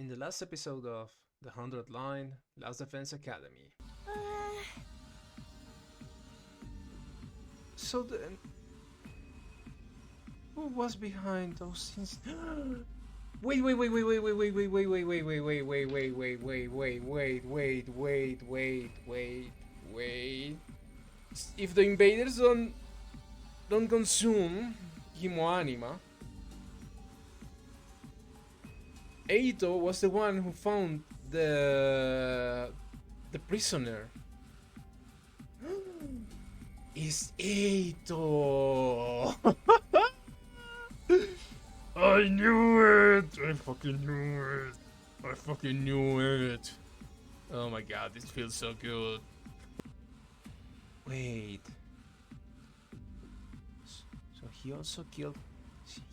In the last episode of The 100 Line, Last Defense Academy. So then, who was behind those things? Wait. If the invaders don't consume Hemoanima, Eito was the one who found the prisoner. It's Eito. I knew it. I fucking knew it. Oh my god, this feels so good. Wait. So he also killed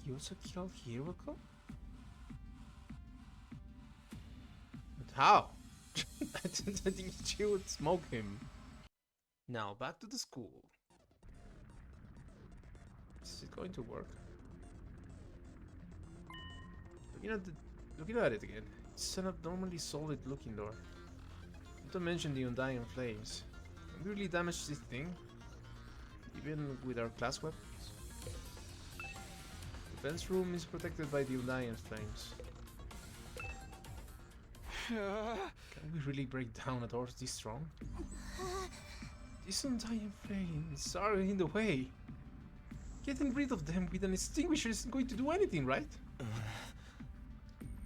Hiroko? But how? I think she would smoke him. Now back to the school. Is it going to work? Looking at it again, it's an abnormally solid looking door. Not to mention the undying flames. Can we really damage this thing? Even with our class weapons? The defense room is protected by the undying flames. Can we really break down a door this strong? These undying flames are in the way. Getting rid of them with an extinguisher isn't going to do anything, right?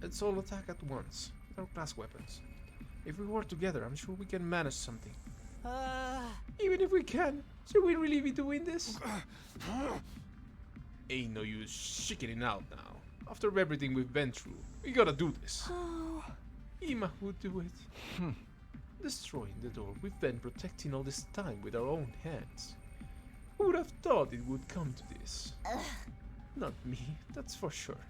Let's all attack at once, with our class weapons. If we work together, I'm sure we can manage something. Even if we can, should we really be doing this? Ain't no use chickening out now. After everything we've been through, we gotta do this. Ima would do it. Destroying the door we've been protecting all this time with our own hands. Who would have thought it would come to this? Not me, that's for sure.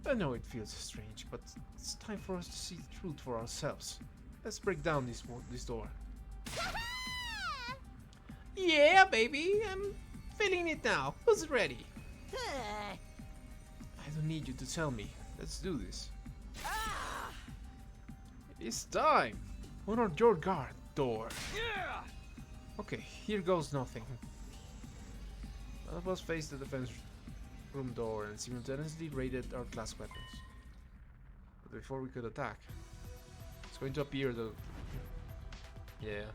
I know it feels strange, but it's time for us to see the truth for ourselves. Let's break down this door. Yeah, baby, I'm feeling it now. Who's ready? I don't need you to tell me. Let's do this. It's time. Honor your guard, door. Okay, here goes nothing. One of us face the defense room door and simultaneously raided our class weapons. But before we could attack, it's going to appear the... Yeah,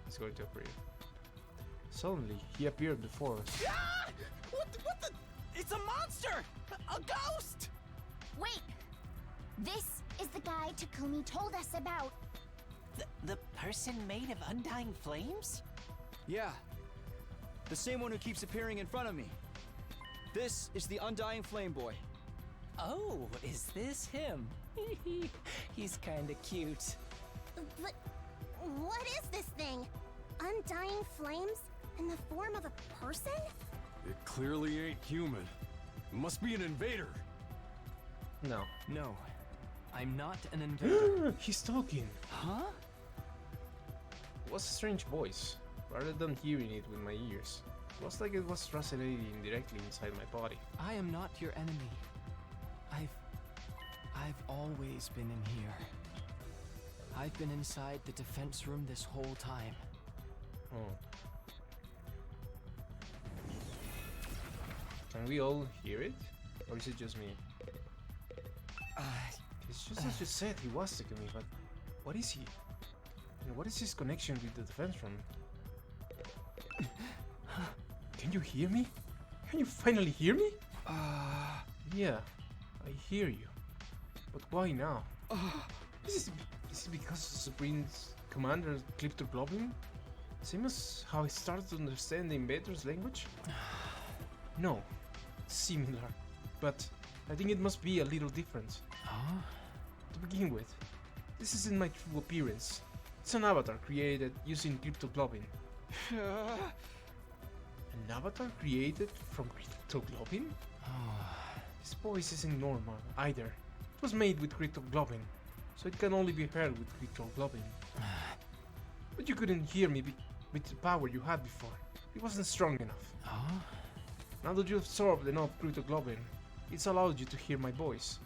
it's going to appear. Suddenly, he appeared before us. What the? It's a monster! A ghost! Wait! This is the guy Takumi told us about. The person made of undying flames? Yeah. The same one who keeps appearing in front of me. This is the Undying Flame Boy. Oh, is this him? He's kinda cute. But what is this thing? Undying flames in the form of a person? It clearly ain't human. It must be an invader. No. No, I'm not an invader. He's talking. Huh? It was a strange voice. Rather than hearing it with my ears, it was like it was resonating directly inside my body. I am not your enemy. I've always been in here. I've been inside the defense room this whole time. Oh. Can we all hear it? Or is it just me? It's just as you said, he was Takumi, but what is he? And what is his connection with the defense room? Can you hear me? Can you finally hear me? Yeah, I hear you. But why now? Is it because the Supreme's commander cryptoglobin? Same as how I started to understand the Invaders' language? No, similar, but I think it must be a little different. To begin with, this isn't my true appearance. It's an avatar created using cryptoglobin. An avatar created from cryptoglobin? This voice isn't normal either. It was made with cryptoglobin, so it can only be heard with cryptoglobin. But you couldn't hear me with the power you had before. It wasn't strong enough. Now that you absorbed enough cryptoglobin, it's allowed you to hear my voice.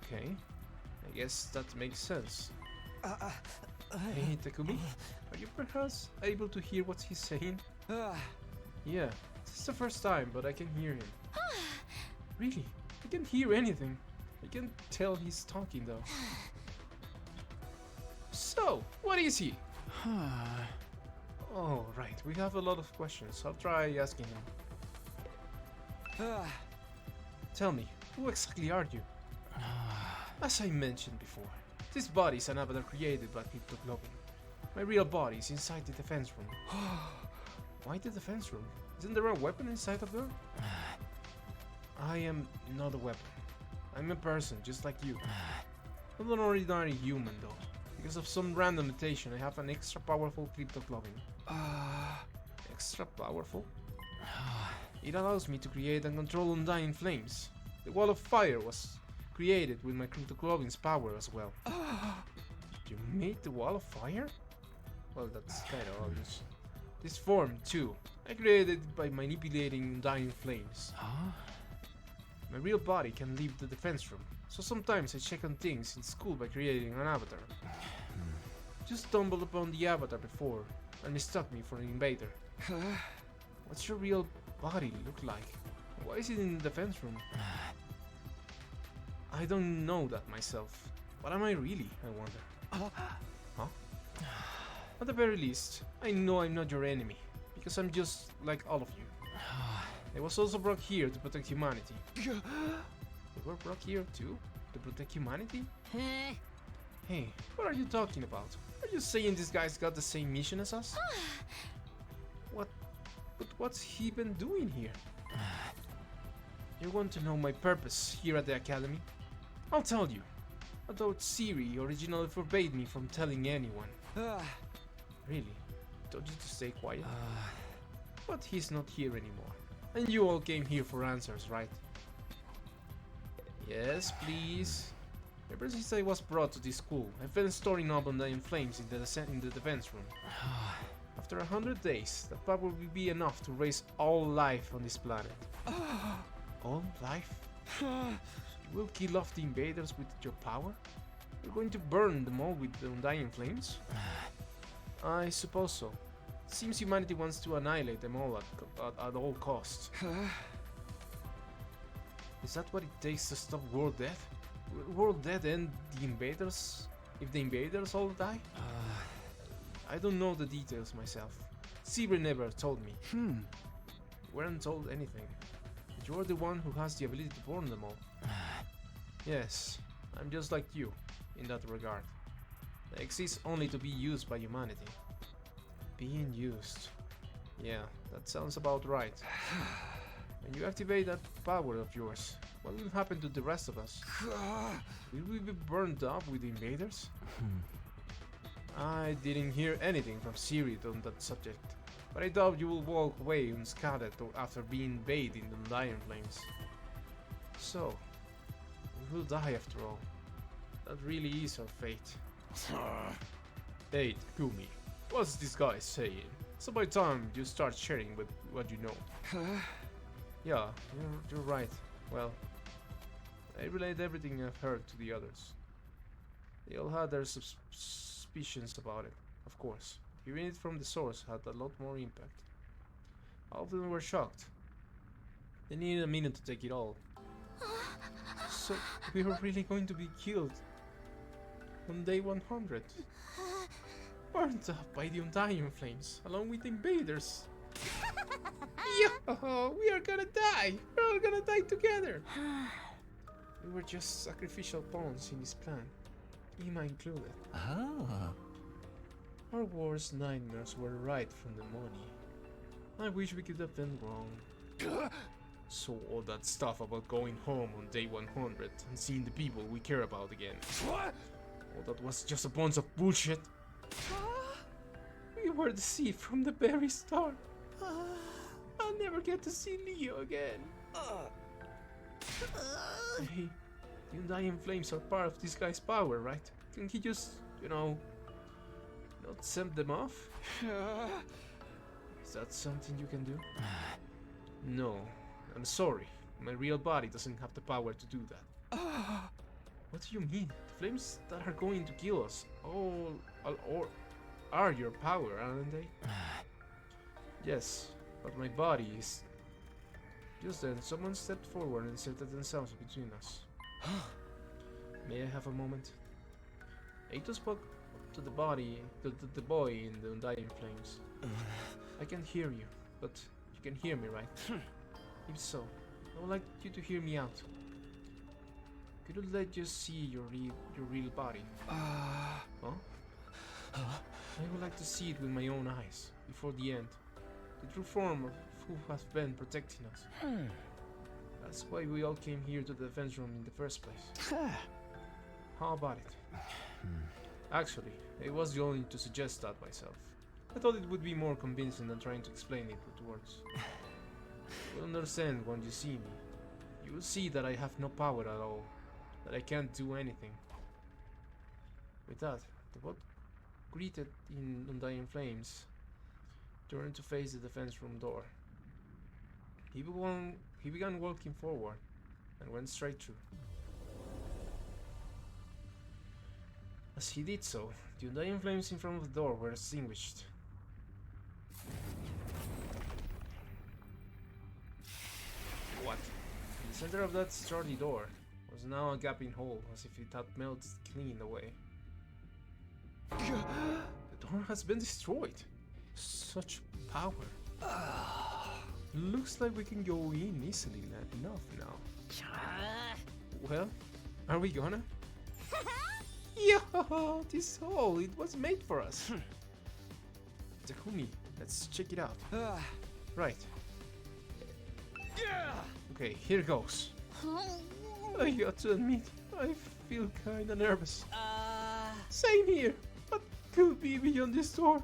Okay, I guess that makes sense. Hey, Takumi, are you perhaps able to hear what he's saying? Yeah, this is the first time, but I can hear him. Really? I can't hear anything. I can tell he's talking though. So, what is he? Oh, right, we have a lot of questions. I'll try asking him. Tell me, who exactly are you? As I mentioned before, this body is an avatar created by cryptoglobin. My real body is inside the defense room. Why the defense room? Isn't there a weapon inside of there? I am not a weapon. I'm a person, just like you. Not an ordinary human, though. Because of some random mutation, I have an extra powerful cryptoglobin. Extra powerful? It allows me to create and control undying flames. The wall of fire was created with my cryptoglobin's power as well. You made the wall of fire? Well, that's kinda obvious. This form, too, I created it by manipulating undying flames. My real body can leave the defense room, so sometimes I check on things in school by creating an avatar. Just stumbled upon the avatar before, and mistook me for an invader. What's your real body look like? Why is it in the defense room? I don't know that myself. What am I really, I wonder? Huh? At the very least, I know I'm not your enemy, because I'm just like all of you. I was also brought here to protect humanity. You were brought here too? To protect humanity? Hey, what are you talking about? Are you saying this guy's got the same mission as us? What? But what's he been doing here? You want to know my purpose here at the academy? I'll tell you. Although Sirei originally forbade me from telling anyone. Really? Told you to stay quiet? But he's not here anymore. And you all came here for answers, right? Yes, please. Ever since I was brought to this school, I've been storing up undying flames in the defense room. After 100 days, that power will be enough to raise all life on this planet. All life? You will kill off the invaders with your power? You're going to burn them all with the undying flames? I suppose so. It seems humanity wants to annihilate them all at all costs. Is that what it takes to stop world death? Will world death end the invaders? If the invaders all die? I don't know the details myself. Sirei never told me. You weren't told anything. But you're the one who has the ability to burn them all. Yes, I'm just like you, in that regard. I exist only to be used by humanity. Being used. Yeah, that sounds about right. When you activate that power of yours, what will happen to the rest of us? Will we be burned up with the invaders? I didn't hear anything from Sirei on that subject, but I doubt you will walk away unscathed after being bathed in the undying flames. So, we will die after all. That really is our fate. Hey, Takumi, what's this guy saying? It's about time you start sharing with what you know. Yeah, you're right. Well, I relayed everything I've heard to the others. They all had their suspicions about it, of course. Hearing it from the source had a lot more impact. All of them were shocked. They needed a minute to take it all. So, we were really going to be killed on day 100. Burned up by the undying flames, along with the invaders. Yo, we are gonna die! We're all gonna die together! We were just sacrificial pawns in this plan, Ima included. Our worst nightmares were right from the morning. I wish we could have been wrong. So all that stuff about going home on day 100 and seeing the people we care about again. What? All that was just a bunch of bullshit. We were deceived from the very start. I'll never get to see Leo again. Hey, the undying flames are part of this guy's power, right? Can he just, not send them off? Is that something you can do? No, I'm sorry. My real body doesn't have the power to do that. What do you mean? The flames that are going to kill us or are your power, aren't they? Yes, but my body is... Just then, someone stepped forward and inserted themselves between us. May I have a moment? Eito spoke to the body, to the boy in the undying flames. I can hear you, but you can hear me, right? If so, I would like you to hear me out. Could you let you see your real body? Huh? I would like to see it with my own eyes, before the end. The true form of who has been protecting us. That's why we all came here to the defense room in the first place. How about it? Actually, I was going to suggest that myself. I thought it would be more convincing than trying to explain it with words. You'll understand when you see me. You will see that I have no power at all, that I can't do anything. With that, the bot, greeted in undying flames, turned to face the defense room door. He began walking forward and went straight through. As he did so, the undying flames in front of the door were extinguished. What? In the center of that sturdy door was now a gaping hole, as if it had melted clean away. The door has been destroyed. Such power. Looks like we can go in easily enough now. Well, are we gonna? Yo, this hole, it was made for us. Takumi, let's check it out. Right. Okay, here goes. I got to admit, I feel kinda nervous. Same here, but could be beyond this door.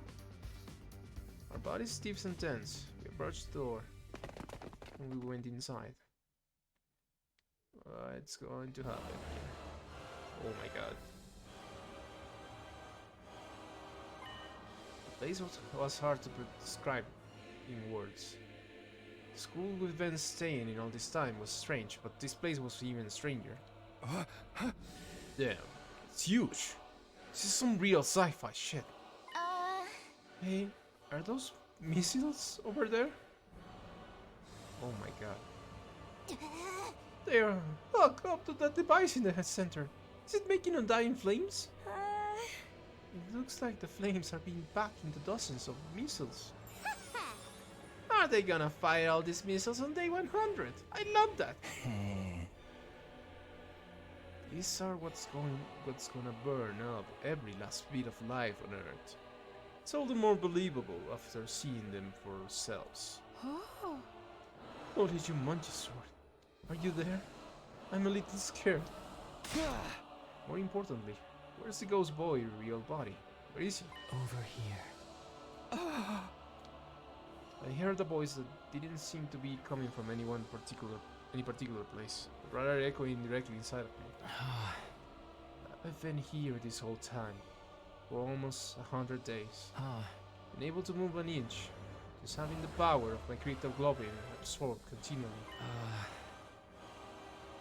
Our bodies stiff and tense. We approached the door, and we went inside. It's going to happen here. Oh my god. The place was hard to describe in words. The school we've been staying in all this time was strange, but this place was even stranger. Damn, it's huge. This is some real sci-fi shit. Hey, are those missiles over there? Oh my god. They are hooked up to that device in the center. Is it making undying flames? It looks like the flames are being packed into dozens of missiles. Are they gonna fire all these missiles on day 100? I love that. These are what's gonna burn up every last bit of life on Earth. It's all the more believable after seeing them for ourselves. Oh, did you munch a sword? Are you there? I'm a little scared. More importantly, where's the ghost boy real body? Where is he? Over here. I heard a voice that didn't seem to be coming from any particular place, but rather echoing directly inside of me. I've been here this whole time, for almost 100 days. Been able to move an inch, just having the power of my cryptoglobin absorbed continually.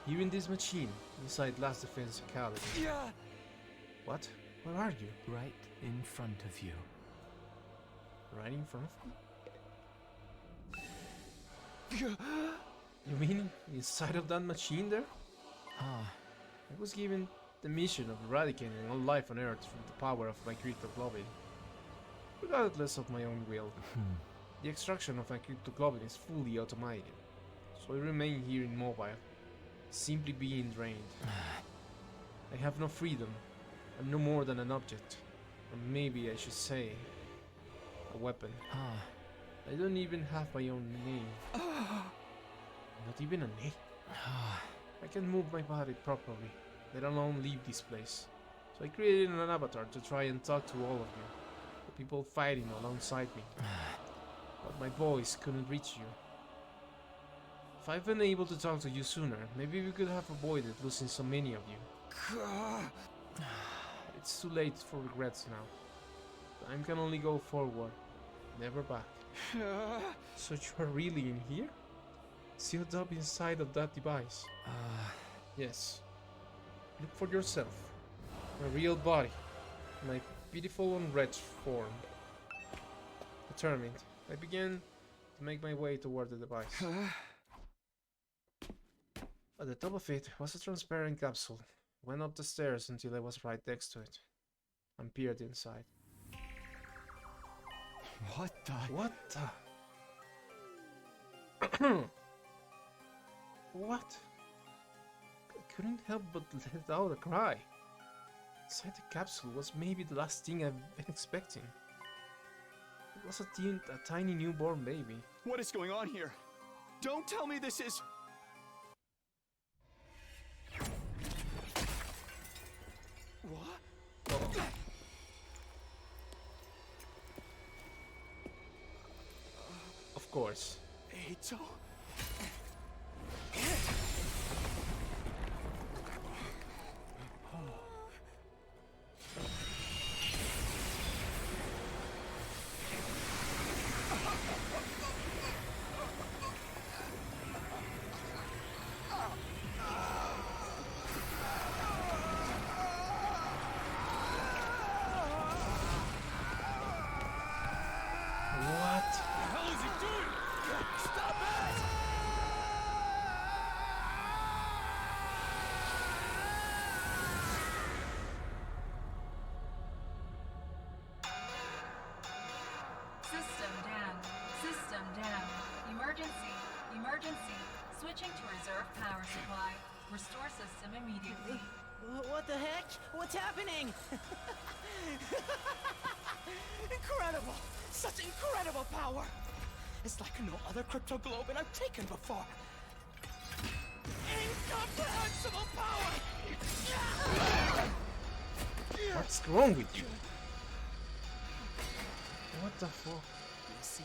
Here in this machine, inside Last Defense Academy. What? Where are you? Right in front of you. Right in front of me? You mean inside of that machine there? I was given the mission of eradicating all life on Earth from the power of my cryptoglobin, regardless of my own will. The extraction of my cryptoglobin is fully automated, so I remain here immobile, simply being drained. I have no freedom. I'm no more than an object, or maybe I should say, a weapon. I don't even have my own name. Not even a name. I can move my body properly, let alone leave this place. So I created an avatar to try and talk to all of you, the people fighting alongside me. But my voice couldn't reach you. If I'd been able to talk to you sooner, maybe we could have avoided losing so many of you. It's too late for regrets now. Time can only go forward, never back. So you are really in here? Sealed up inside of that device? Yes. Look for yourself. My real body. My pitiful and wretched form. Determined, I began to make my way toward the device. At the top of it was a transparent capsule. Went up the stairs until I was right next to it, and peered inside. What the? What the? What? I couldn't help but let out a cry. Inside the capsule was maybe the last thing I've been expecting. It was a tiny newborn baby. What is going on here? Don't tell me this is... What? Of course. Eito? What? System down. System down. Emergency. Emergency. Switching to reserve power supply. Restore system immediately. What the heck? What's happening? Incredible! Such incredible power! It's like no other cryptoglobin I've taken before. Incomprehensible power! What's wrong with you? What the fuck? You see?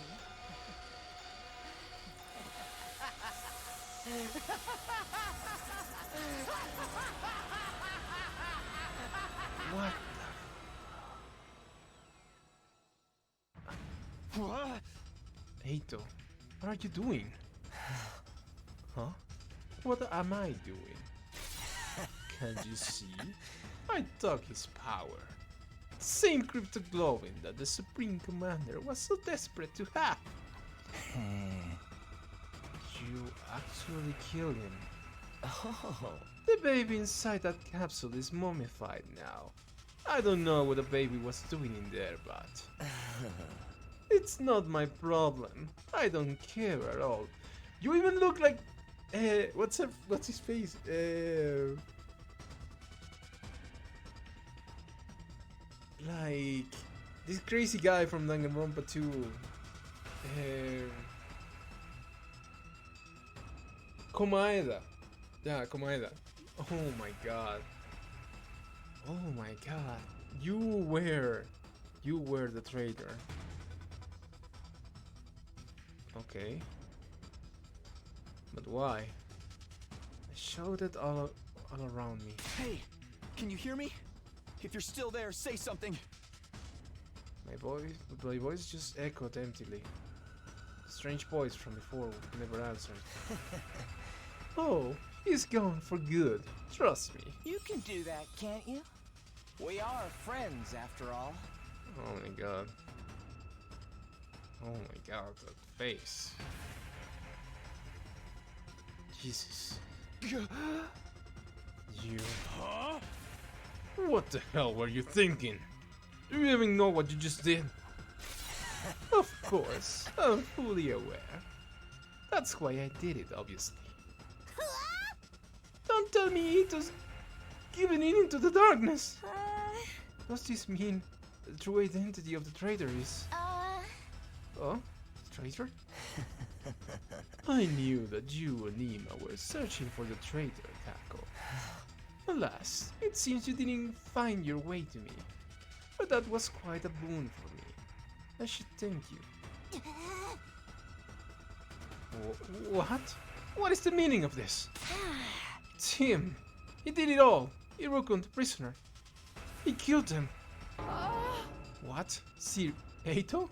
What? What? Eito, what are you doing? Huh? What am I doing? Can't you see? I took his power. Same cryptoglobin that the Supreme Commander was so desperate to have. You actually killed him. Oh. The baby inside that capsule is mummified now. I don't know what the baby was doing in there, but... it's not my problem. I don't care at all. You even look like... what's his face? Like... this crazy guy from Danganronpa 2. Komaeda. Yeah, Komaeda. Oh my god. Oh my god. You were the traitor. Okay. But why? I showed it all around me. Hey, can you hear me? If you're still there, say something. My voice just echoed emptily. Strange voice from before never answered. Oh, he's gone for good. Trust me. You can do that, can't you? We are friends, after all. Oh my god. Oh my god, that face. Jesus. You... Huh? What the hell were you thinking? Do you even know what you just did? Of course, I'm fully aware. That's why I did it, obviously. Don't tell me Ito's giving in into the darkness. Does this mean the true identity of the traitor is... Oh? Traitor? I knew that you and Nima were searching for the traitor, Kako. Alas, it seems you didn't find your way to me. But that was quite a boon for me. I should thank you. What? What is the meaning of this? It's him. He did it all. He Rukun, the prisoner. He killed him. What? Eito?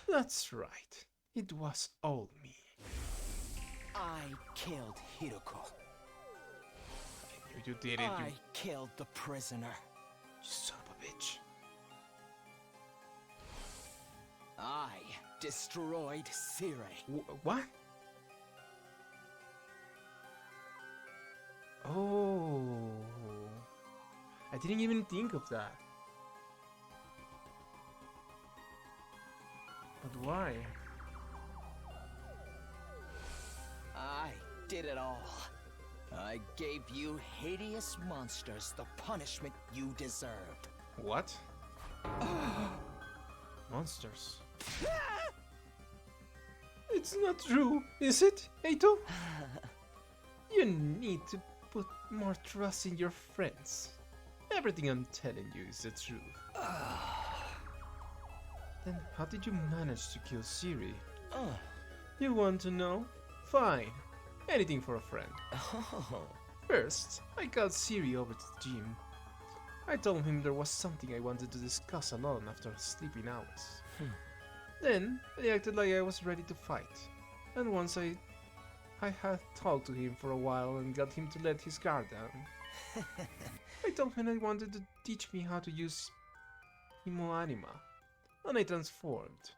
That's right. It was all me. I killed Hiroko. You did it, I you killed the prisoner. son of a bitch. I destroyed Sirei. What? Oh, I didn't even think of that. But why? I did it all. I gave you hideous monsters the punishment you deserved. What? Monsters. It's not true, is it, Eito? You need to put more trust in your friends. Everything I'm telling you is the truth. Then how did you manage to kill Siri? You want to know? Fine. Anything for a friend. First, I called Siri over to the gym. I told him there was something I wanted to discuss alone after sleeping hours. Then, I acted like I was ready to fight. And once I had talked to him for a while and got him to let his guard down. I told him I wanted to teach me how to use Hemoanima. And I transformed.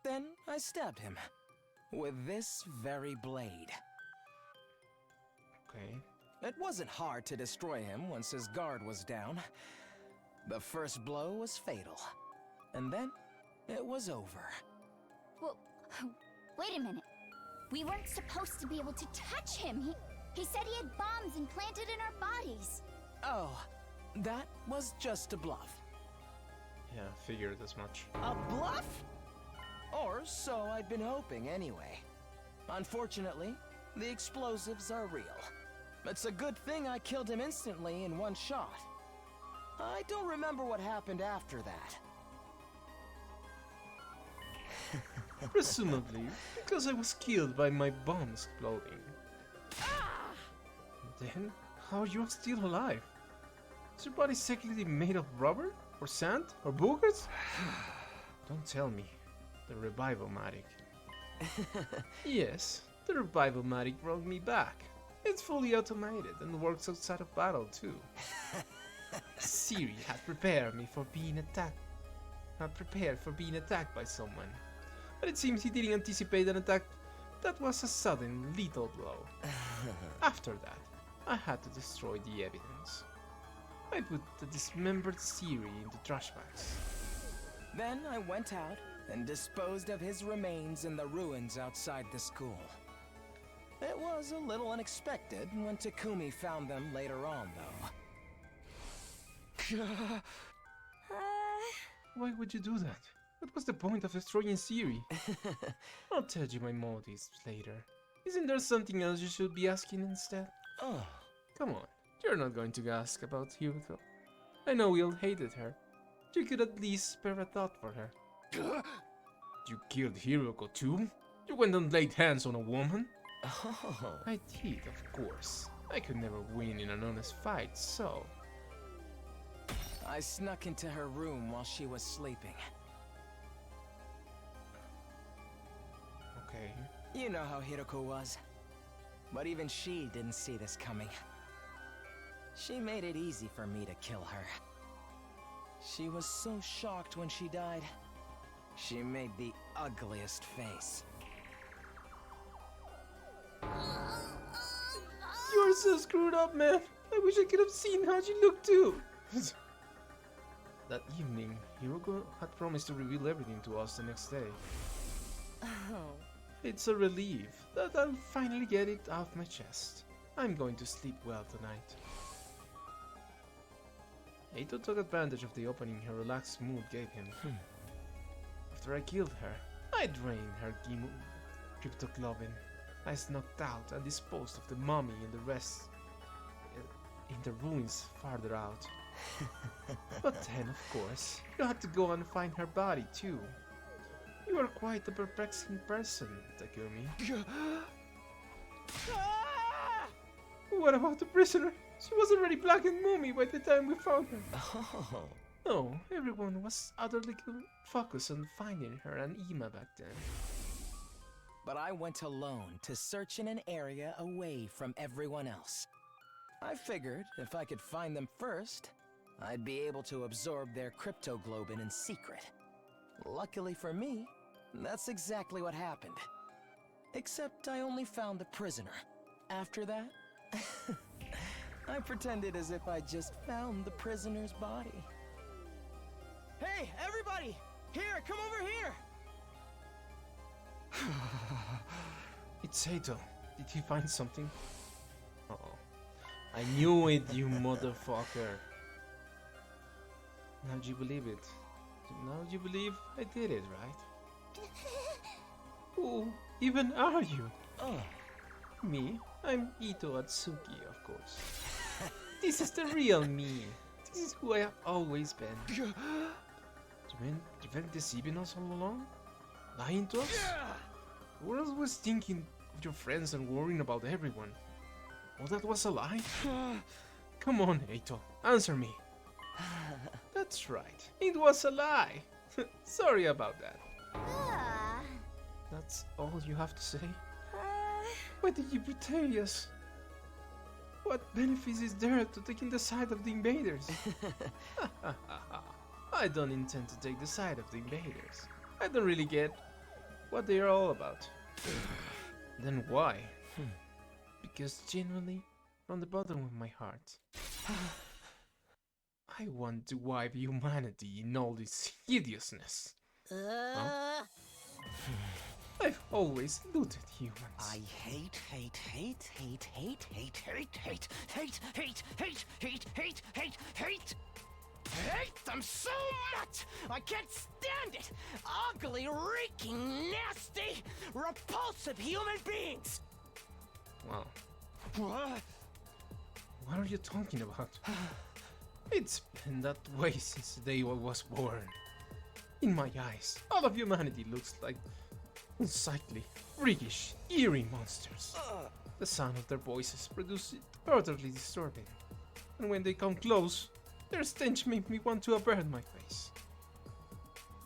Then I stabbed him with this very blade. Okay. It wasn't hard to destroy him once his guard was down. The first blow was fatal. And then it was over. Well, wait a minute. We weren't supposed to be able to touch him. He said he had bombs implanted in our bodies. Oh, that was just a bluff. Yeah, figured as much. A bluff? Or so I'd been hoping anyway. Unfortunately, the explosives are real. It's a good thing I killed him instantly in one shot. I don't remember what happened after that. Presumably, because I was killed by my bomb exploding. Then, how are you still alive? Is your body secretly made of rubber? Or sand? Or boogers? Don't tell me. The Revival-matic. Yes, the Revival-matic brought me back. It's fully automated and works outside of battle too. Siri had prepared me for being attacked. Had prepared for being attacked by someone. But it seems he didn't anticipate an attack that was a sudden, lethal blow. After that, I had to destroy the evidence. I put the dismembered Siri into trash bags. Then I went out and disposed of his remains in the ruins outside the school. It was a little unexpected when Takumi found them later on, though. Why would you do that? What was the point of destroying Siri? I'll tell you my motives later. Isn't there something else you should be asking instead? Oh, Come on, you're not going to ask about Hiroko. I know you all hated her. You could at least spare a thought for her. You killed Hiroko too? You went and laid hands on a woman? oh. I did, of course. I could never win in an honest fight, so... I snuck into her room while she was sleeping. Okay. You know how Hiroko was. But even she didn't see this coming. She made it easy for me to kill her. She was so shocked when she died. She made the ugliest face. You're so screwed up, man. I wish I could have seen how she looked too. That evening, Hiroko had promised to reveal everything to us the next day. Oh. It's a relief that I'll finally get it off my chest. I'm going to sleep well tonight. Eito took advantage of the opening her relaxed mood gave him. After I killed her, I drained her cryptoglobin. I snuck out and disposed of the mummy and the rest in the ruins farther out. But then, of course, you had to go and find her body too. You are quite a perplexing person, Takumi. What about the prisoner? She was already black and mummy by the time we found her. Oh. No, everyone was utterly focused on finding her and Ima back then. but I went alone to search in an area away from everyone else. I figured if I could find them first, I'd be able to absorb their cryptoglobin in secret. Luckily for me, that's exactly what happened. Except I only found the prisoner. After that, I pretended as if I just found the prisoner's body. Hey, everybody! Here, come over here! It's Sato. Did he find something? Uh-oh. I knew it, you motherfucker. Now you believe it. Now you believe I did it, right? Who even are you? Oh, Me? I'm Ito Atsuki, of course. This is the real me. This is who I have always been. You've been deceiving us all along? Lying to us? We're always thinking of your friends and worrying about everyone. Oh, that was a lie? Come on, Eito, answer me. That's right, it was a lie. Sorry about that. That's all you have to say? Why did you betray us? What benefits is there to taking the side of the invaders? I don't intend to take the side of the invaders. I don't really get what they are all about. Then why? Because genuinely, from the bottom of my heart, I want to wipe humanity in all this hideousness. Huh? I've always looted humans. I hate them so much! I can't stand it! Ugly, reeking, nasty, repulsive human beings! Wow. What are you talking about? It's been that way since the day I was born. In my eyes, all of humanity looks like unsightly, freakish, eerie monsters. The sound of their voices produces it utterly disturbing. And when they come close, their stench made me want to avert my face.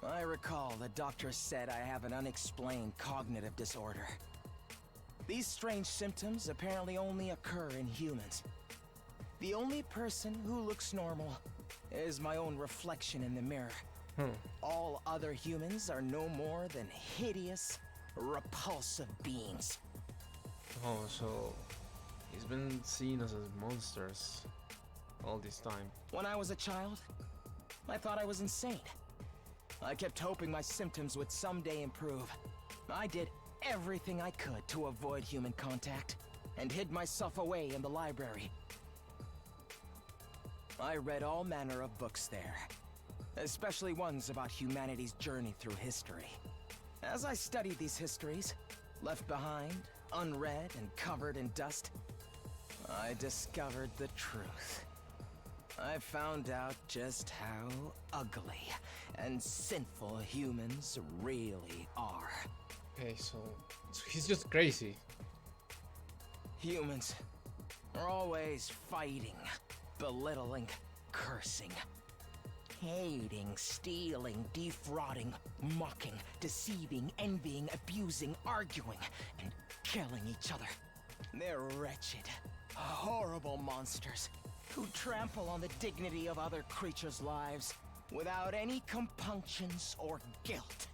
I recall the doctor said I have an unexplained cognitive disorder. These strange symptoms apparently only occur in humans. The only person who looks normal is my own reflection in the mirror. All other humans are no more than hideous, repulsive beings. Oh, so he's been seen as monsters all this time. When I was a child, I thought I was insane. I kept hoping my symptoms would someday improve. I did everything I could to avoid human contact, and hid myself away in the library. I read all manner of books there, especially ones about humanity's journey through history. As I studied these histories, left behind, unread and covered in dust, I discovered the truth. I found out just how ugly and sinful humans really are. Okay, so he's just crazy. Humans are always fighting, belittling, cursing, hating, stealing, defrauding, mocking, deceiving, envying, abusing, arguing, and killing each other. They're wretched, horrible monsters who trample on the dignity of other creatures' lives without any compunctions or guilt.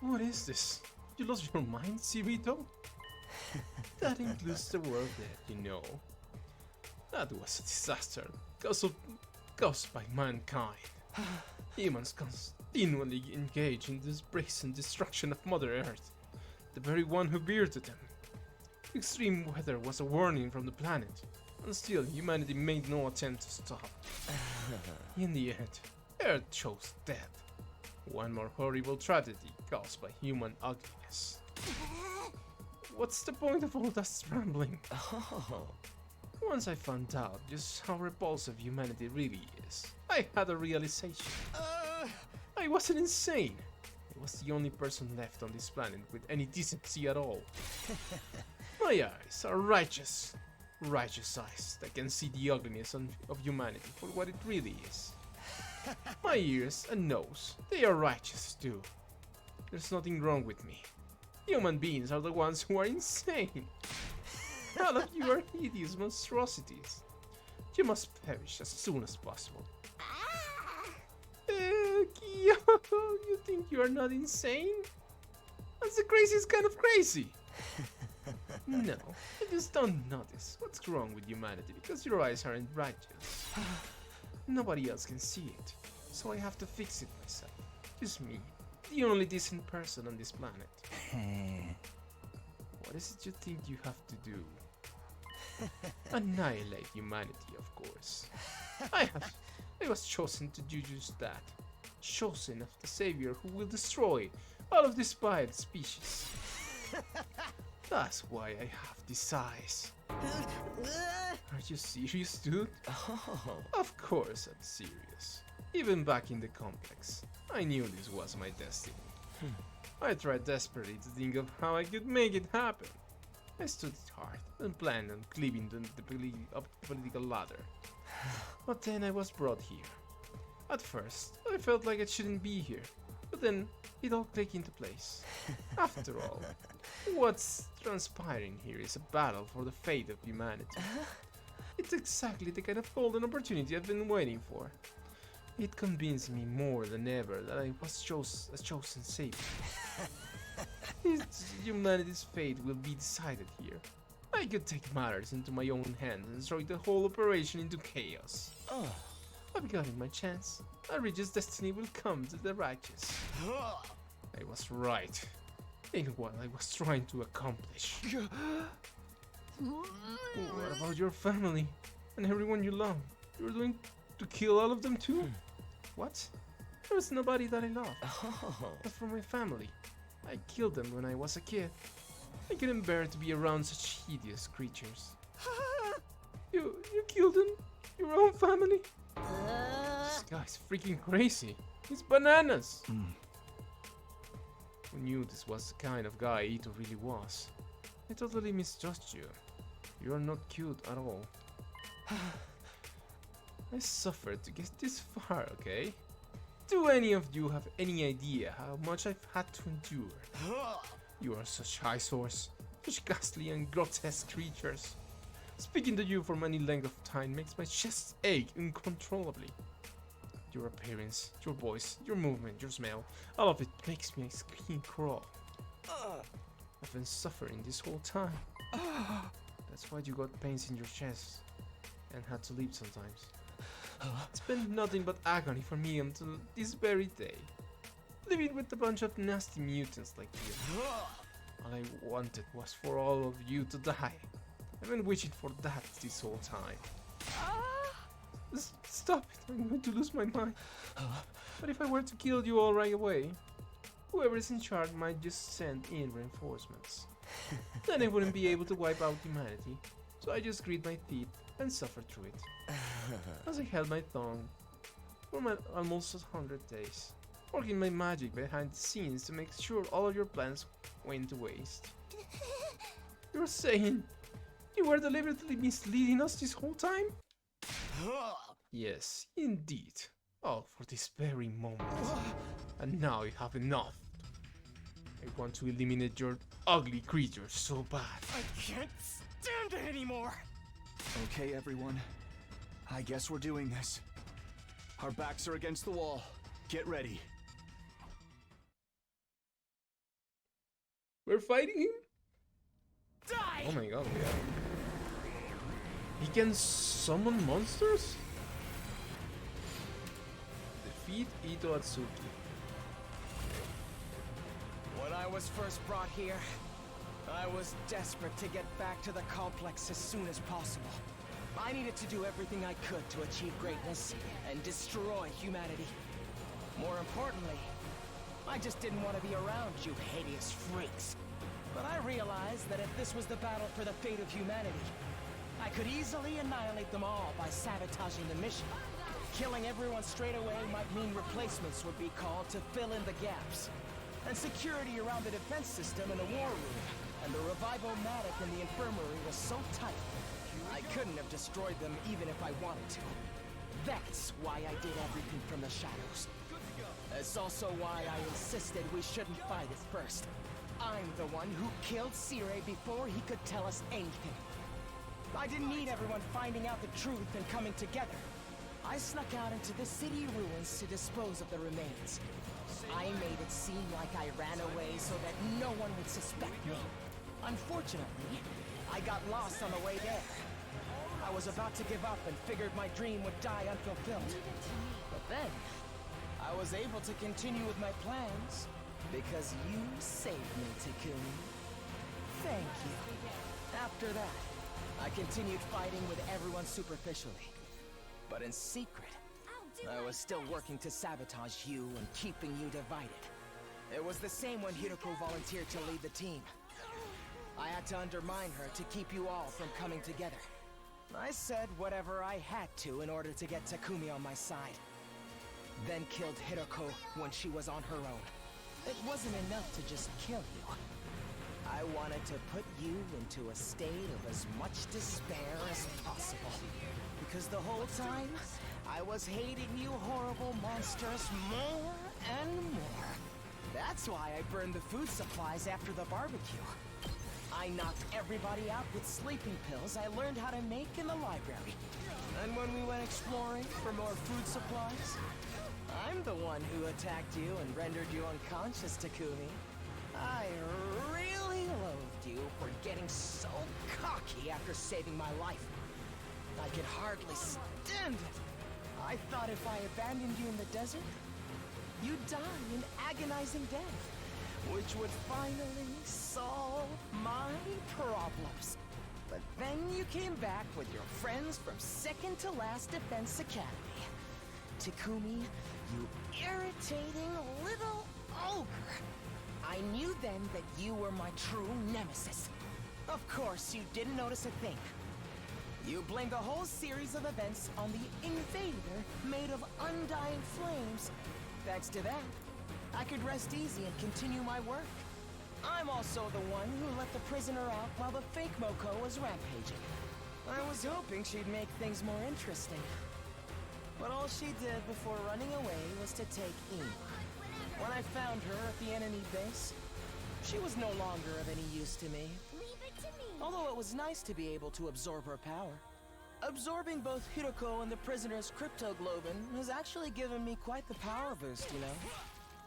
What is this? You lost your mind, Sirito? That includes the world there, you know. That was a disaster, caused by mankind. Humans continually engage in this brazen destruction of Mother Earth, the very one who bearded them. Extreme weather was a warning from the planet, and still humanity made no attempt to stop. In the end, Earth chose death. One more horrible tragedy caused by human ugliness. What's the point of all that rambling? Once I found out just how repulsive humanity really is, I had a realization. I wasn't insane. I was the only person left on this planet with any decency at all. My eyes are righteous. Righteous eyes that can see the ugliness of humanity for what it really is. My ears and nose, they are righteous too. there's nothing wrong with me. Human beings are the ones who are insane. All of you are hideous monstrosities. You must perish as soon as possible. Kyo, you think you are not insane? That's the craziest kind of crazy. No, you just don't notice what's wrong with humanity because your eyes aren't righteous. Nobody else can see it, so I have to fix it myself. Just me, the only decent person on this planet. What is it you think you have to do? Annihilate humanity, of course. I was chosen to do just that. Chosen as the savior who will destroy all of this vile species. That's why I have this eyes. Are you serious, dude? Oh. Of course I'm serious. Even back in the complex, I knew this was my destiny. I tried desperately to think of how I could make it happen. I studied hard and planned on climbing up the political ladder. But then I was brought here. At first, I felt like I shouldn't be here, but then it all clicked into place. After all, what's transpiring here is a battle for the fate of humanity. It's exactly the kind of golden opportunity I've been waiting for. It convinced me more than ever that I was a chosen savior. Humanity's fate will be decided here. I could take matters into my own hands and throw the whole operation into chaos. I've gotten my chance. A righteous destiny will come to the righteous. I was right in what I was trying to accomplish. What about your family and everyone you love? You're doing to kill all of them too? What? There was nobody that I loved. But for my family, I killed them when I was a kid. I couldn't bear to be around such hideous creatures. You killed them? Your own family? This guy's freaking crazy. He's bananas. Who knew this was the kind of guy Ito really was? I totally misjudged you. You're not cute at all. I suffered to get this far, okay? Do any of you have any idea how much I've had to endure? You are such eyesores, such ghastly and grotesque creatures. Speaking to you for any length of time makes my chest ache uncontrollably. Your appearance, your voice, your movement, your smell, all of it makes my skin crawl. I've been suffering this whole time. That's why you got pains in your chest and had to leave sometimes. It's been nothing but agony for me until this very day. Living with a bunch of nasty mutants like you. All I wanted was for all of you to die. I've been wishing for that this whole time. Stop it, I'm going to lose my mind. But if I were to kill you all right away, whoever is in charge might just send in reinforcements. Then I wouldn't be able to wipe out humanity. So I just grit my teeth and suffered through it. As I held my tongue for almost 100 days, working my magic behind the scenes to make sure all of your plans went to waste. You're saying you were deliberately misleading us this whole time? Yes, indeed. All for this very moment. And now you have enough. I want to eliminate your ugly creatures so bad. I can't stand it anymore! Okay, everyone. I guess we're doing this. Our backs are against the wall. Get ready. We're fighting him? Die! Oh my god, yeah. He can summon monsters? Defeat Ito Atsuki. When I was first brought here, I was desperate to get back to the complex as soon as possible. I needed to do everything I could to achieve greatness and destroy humanity. More importantly, I just didn't want to be around you hideous freaks. But I realized that if this was the battle for the fate of humanity, I could easily annihilate them all by sabotaging the mission. Killing everyone straight away might mean replacements would be called to fill in the gaps. And security around the defense system in the war room and the revival-matic in the infirmary was so tight, I couldn't have destroyed them even if I wanted to. That's why I did everything from the shadows. That's also why I insisted we shouldn't fight at first. I'm the one who killed Sirei before he could tell us anything. I didn't need everyone finding out the truth and coming together. I snuck out into the city ruins to dispose of the remains. I made it seem like I ran away so that no one would suspect me. Unfortunately, I got lost on the way there. I was about to give up and figured my dream would die unfulfilled. But then, I was able to continue with my plans because you saved me, Takumi. Thank you. After that, I continued fighting with everyone superficially. But in secret, I was still working to sabotage you and keeping you divided. It was the same when Hiroko volunteered to lead the team. I had to undermine her to keep you all from coming together. I said whatever I had to in order to get Takumi on my side. Then killed Hiroko when she was on her own. It wasn't enough to just kill you. I wanted to put you into a state of as much despair as possible. Because the whole time, I was hating you horrible monsters more and more. That's why I burned the food supplies after the barbecue. I knocked everybody out with sleeping pills I learned how to make in the library. And when we went exploring for more food supplies, I'm the one who attacked you and rendered you unconscious, Takumi. I really loathed you for getting so cocky after saving my life. I could hardly stand it. I thought if I abandoned you in the desert, you'd die an agonizing death, which would finally solve my problems. But then you came back with your friends from second to last Defense Academy. Takumi, you irritating little ogre. I knew then that you were my true nemesis. Of course, you didn't notice a thing. You blamed the whole series of events on the Invader made of undying flames. Thanks to that, I could rest easy and continue my work. I'm also the one who let the prisoner out while the fake Moko was rampaging. I was hoping she'd make things more interesting. But all she did before running away was to take Ina. When I found her at the enemy base, she was no longer of any use to me. Leave it to me. Although it was nice to be able to absorb her power. Absorbing both Hiroko and the prisoner's cryptoglobin has actually given me quite the power boost, you know?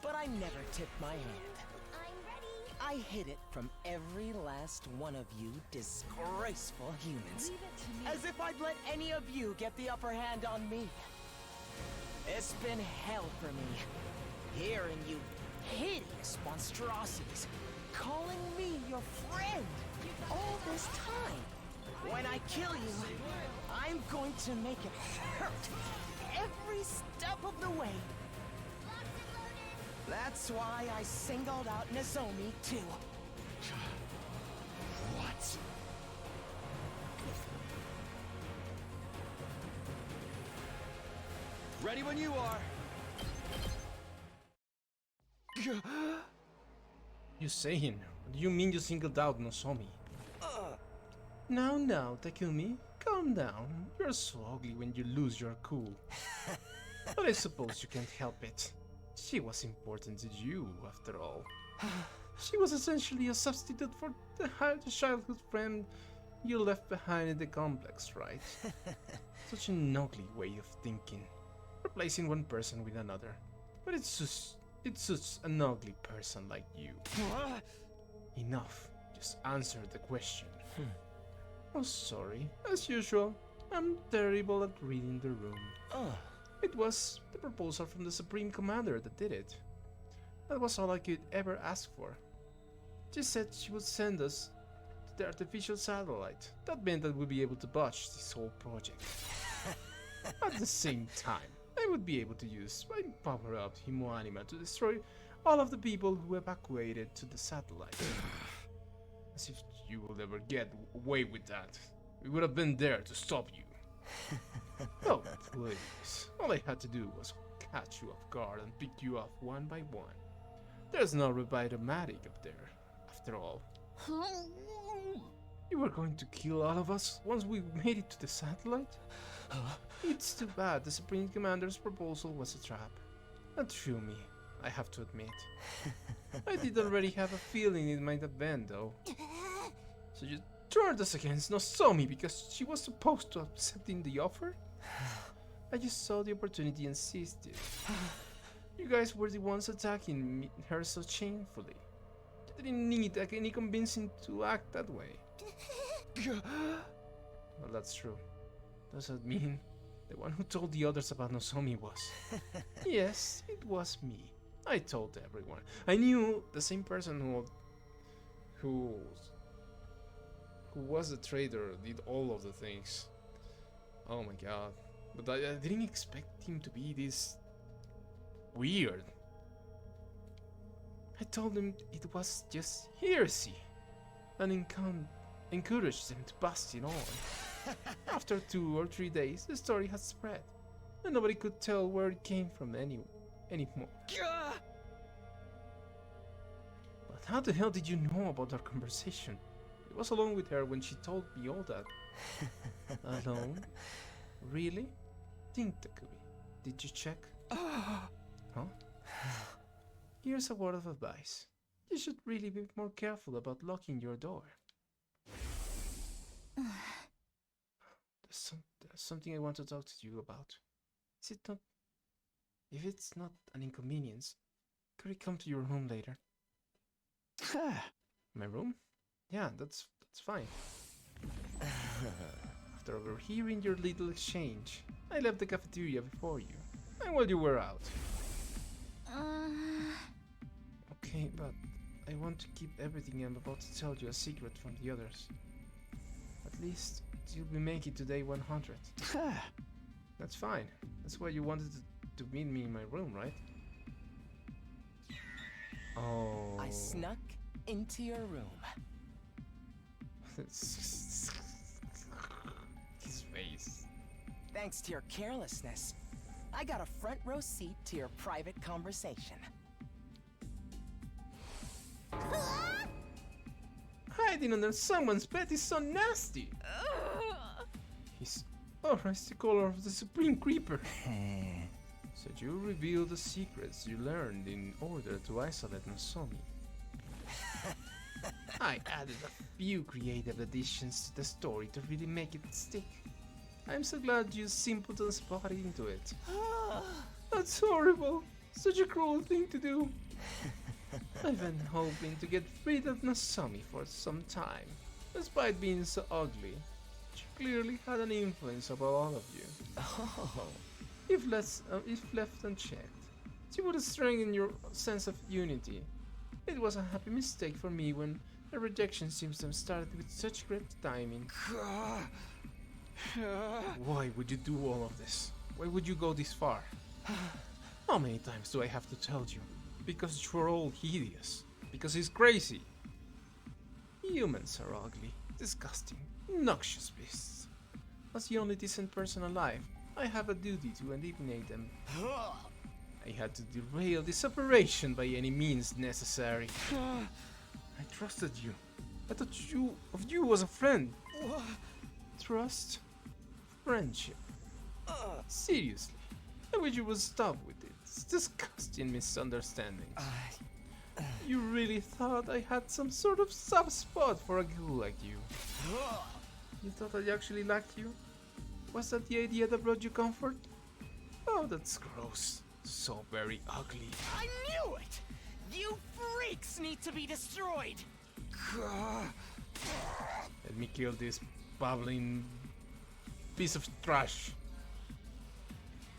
But I never tipped my hand. I'm ready. I hid it from every last one of you disgraceful humans. Leave it to me. As if I'd let any of you get the upper hand on me. It's been hell for me. Hearing you hideous monstrosities calling me your friend all this time. When I kill you, I'm going to make it hurt every step of the way. That's why I singled out Nozomi too. What? Ready when you are. You saying? What do you mean you singled out Nozomi? Now, Takumi, calm down. You're so ugly when you lose your cool. But I suppose you can't help it. She was important to you, after all. She was essentially a substitute for the childhood friend you left behind in the complex, right? Such an ugly way of thinking. Replacing one person with another. But it suits an ugly person like you. Enough. Just answer the question. Oh, sorry. As usual, I'm terrible at reading the room. It was the proposal from the Supreme Commander that did it. That was all I could ever ask for. She said she would send us to the artificial satellite. That meant that we'd be able to botch this whole project. At the same time, I would be able to use my power-up Hemoanima to destroy all of the people who evacuated to the satellite. As if you will ever get away with that. We would have been there to stop you. Oh, please. All I had to do was catch you off guard and pick you off one by one. There's no Revitomatic up there, after all. You were going to kill all of us once we made it to the satellite? It's too bad the Supreme Commander's proposal was a trap. That threw me. I have to admit. I did already have a feeling it might have been, though. So you turned us against Nozomi because she was supposed to accepting the offer? I just saw the opportunity and seized it. You guys were the ones attacking her so shamefully. You didn't need any convincing to act that way. Well, that's true. Does that mean the one who told the others about Nozomi was? Yes, it was me. I told everyone. I knew the same person who was the traitor did all of the things. Oh my god. But I didn't expect him to be this weird. I told him it was just heresy and encouraged them to pass it on. After 2 or 3 days, the story had spread, and nobody could tell where it came from anymore. But how the hell did you know about our conversation? I was alone with her when she told me all that. Alone? Really? Think, Takumi. Did you check? Huh? Here's a word of advice. You should really be more careful about locking your door. There's something I want to talk to you about. Is it not? If it's not an inconvenience, could I come to your room later? My room? Yeah, that's fine. After overhearing your little exchange, I left the cafeteria before you, and while you were out. Okay, but I want to keep everything I'm about to tell you a secret from the others. At least till we make it to day 100. That's fine. That's why you wanted to meet me in my room, right? Oh. I snuck into your room. His face. Thanks to your carelessness, I got a front row seat to your private conversation. Hiding under someone's bed is so nasty. His aura is the color of the Supreme Creeper. So you reveal the secrets you learned in order to isolate Nozomi. I added a few creative additions to the story to really make it stick. I'm so glad you simpletons bought into it. That's horrible. Such a cruel thing to do. I've been hoping to get rid of Nozomi for some time. Despite being so ugly, she clearly had an influence over all of you. Oh. If left unchecked, she would strengthen your sense of unity. It was a happy mistake for me when the rejection symptoms started with such great timing. Why would you do all of this? Why would you go this far? How many times do I have to tell you? Because you're all hideous. Because he's crazy. Humans are ugly, disgusting, noxious beasts. As the only decent person alive, I have a duty to eliminate them. I had to derail this operation by any means necessary. I trusted you. I thought of you as a friend. Trust? Friendship? Seriously, I wish you would stop with it. It's disgusting misunderstandings. You really thought I had some sort of soft spot for a ghoul like you? You thought I actually liked you? Was that the idea that brought you comfort? Oh, that's gross. So very ugly. I knew it! You freaks need to be destroyed! Let me kill this babbling piece of trash.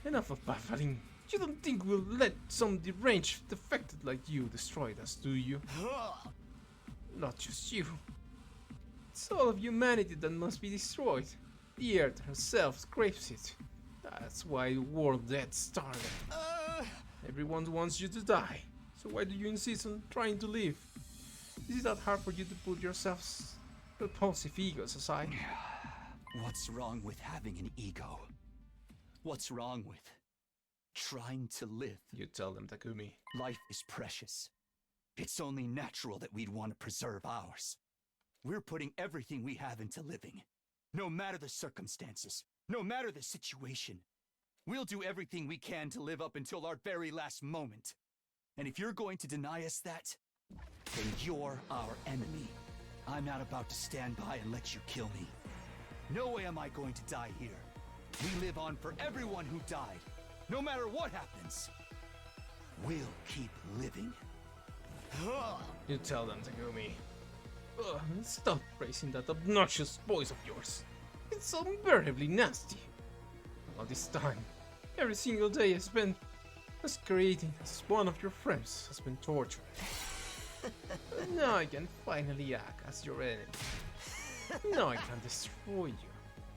Enough of babbling. You don't think we'll let some deranged defected like you destroy us, do you? Not just you. It's all of humanity that must be destroyed. The earth herself craves it. That's why world death started. Everyone wants you to die. So why do you insist on trying to live? Is it that hard for you to put yourselves repulsive egos aside? What's wrong with having an ego? What's wrong with trying to live? You tell them, Takumi. Life is precious. It's only natural that we'd want to preserve ours. We're putting everything we have into living. No matter the circumstances, no matter the situation. We'll do everything we can to live up until our very last moment. And if you're going to deny us that, then you're our enemy. I'm not about to stand by and let you kill me. No way am I going to die here. We live on for everyone who died. No matter what happens, we'll keep living. You tell them, Takumi. Stop praising that obnoxious voice of yours. It's so unbearably nasty. All this time, every single day I spent masquerading as one of your friends has been tortured. But now I can finally act as your enemy. Now I can destroy you.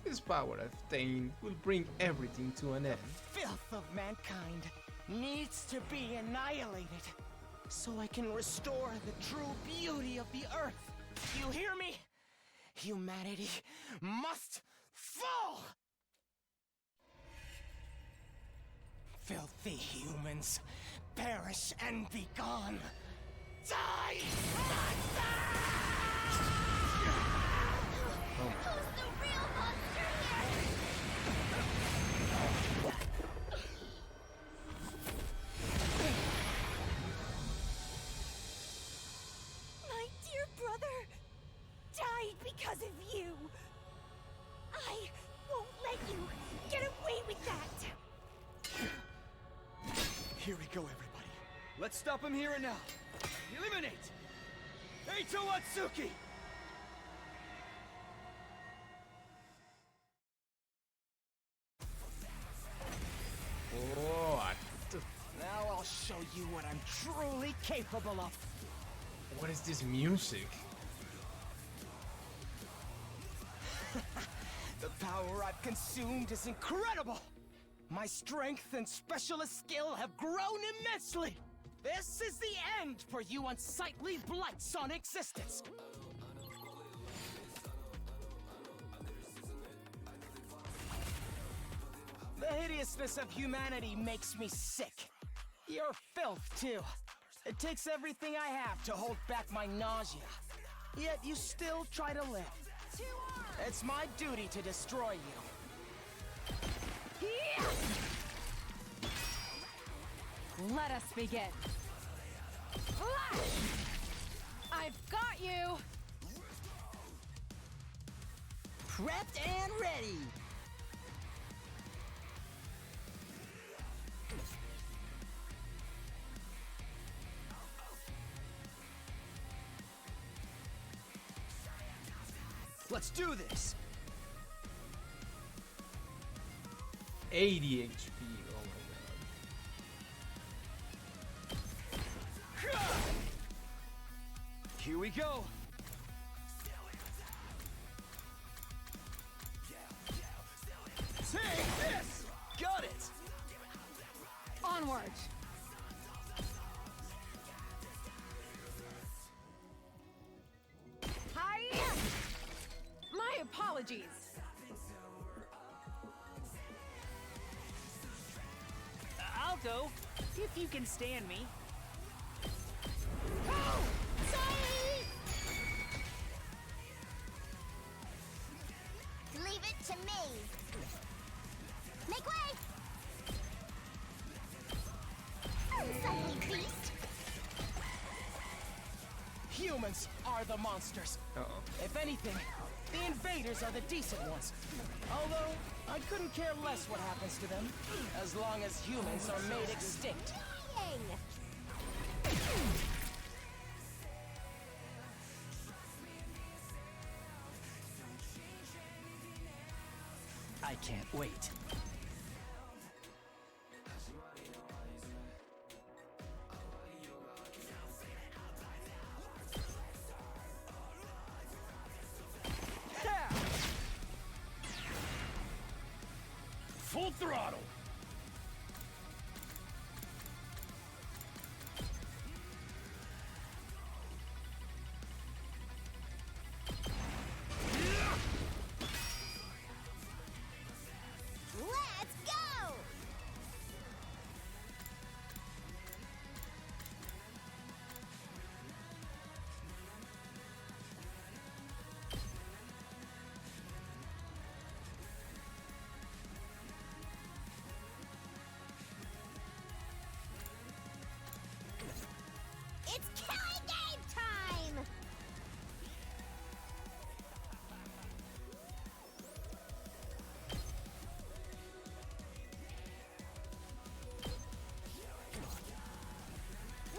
This power I've obtained will bring everything to an end. Filth of mankind needs to be annihilated so I can restore the true beauty of the earth. You hear me? Humanity must fall! Filthy humans, perish and be gone! Die, monster! Who's the real monster here? My dear brother died because of you. I won't let you get away with that. Here we go, everybody. Let's stop him here and now. Eliminate! Eito Atsuki! What? Now I'll show you what I'm truly capable of. What is this music? The power I've consumed is incredible! My strength and specialist skill have grown immensely! This is the end for you unsightly blights on existence! The hideousness of humanity makes me sick. Your filth, too. It takes everything I have to hold back my nausea. Yet you still try to live. It's my duty to destroy you. Let us begin. I've got you! Prepped and ready! Let's do this! 80 HP. Oh my god. Here we go! Take this! Got it! Onward! Hi! My apologies! I'll go, if you can stand me. Leave it to me. Make way! Unsightly beast! Humans are the monsters. Uh-oh. If anything, the invaders are the decent ones. Although, I couldn't care less what happens to them, as long as humans are made extinct. I can't wait. Full throttle! Let's go! It's killing game time!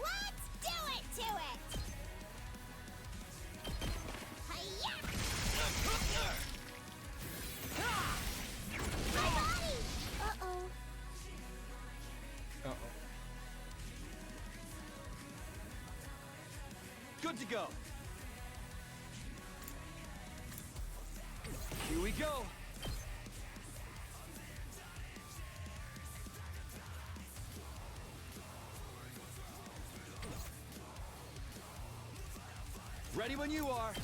Let's do it to it! Hi-ya! My body! Uh-oh. Uh-oh. Good to go. Here we go. Ready when you are.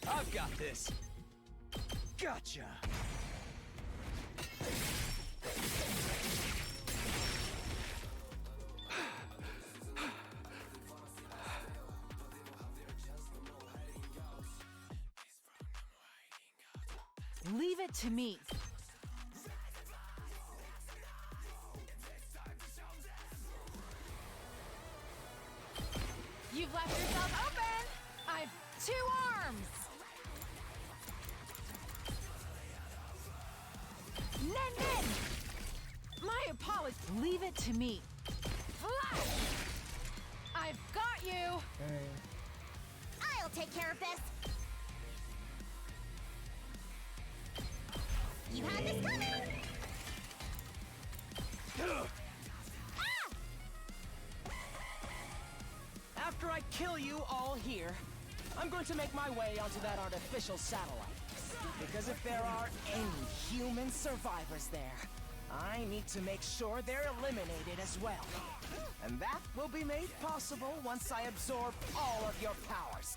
I've got this. Gotcha. Leave it to me. You've left yourself open! I've 2 arms! Nen! My apologies. Leave it to me. Flash! I've got you! I'll take care of this. You had this coming! Ah! After I kill you all here, I'm going to make my way onto that artificial satellite. Because if there are any human survivors there, I need to make sure they're eliminated as well. And that will be made possible once I absorb all of your powers.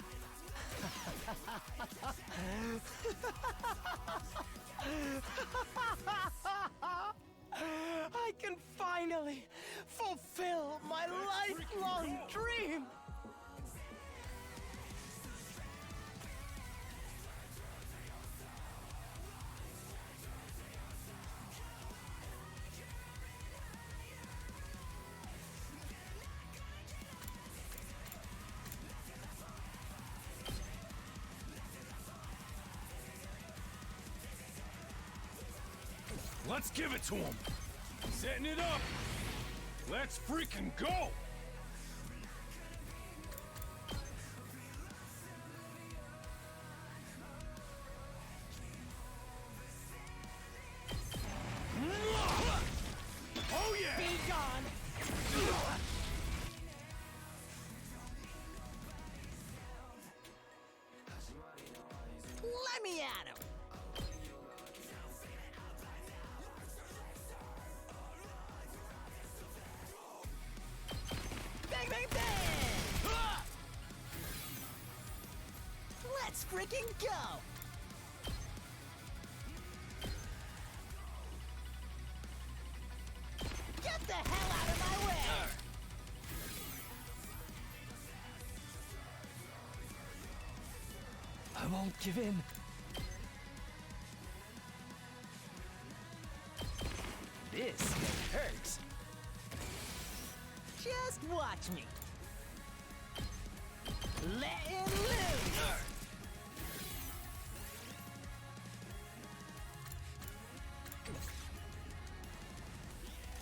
I can finally fulfill my lifelong dream! Let's give it to him! Setting it up! Let's freaking go! Oh yeah! Be gone! Let me at him! Bang, bang, bang! Let's freaking go! Get the hell out of my way! I won't give in. This hurts. Just watch me. Letting loose.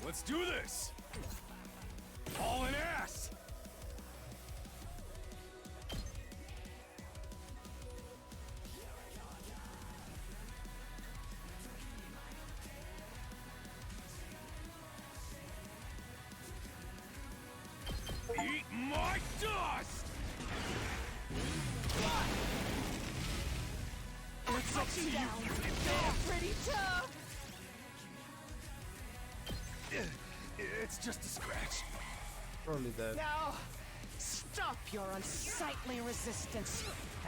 Let's do this! All in ass! Eat my dust! It's up to you. They're pretty tough. It's just a scratch. Probably that. Now, stop your unsightly resistance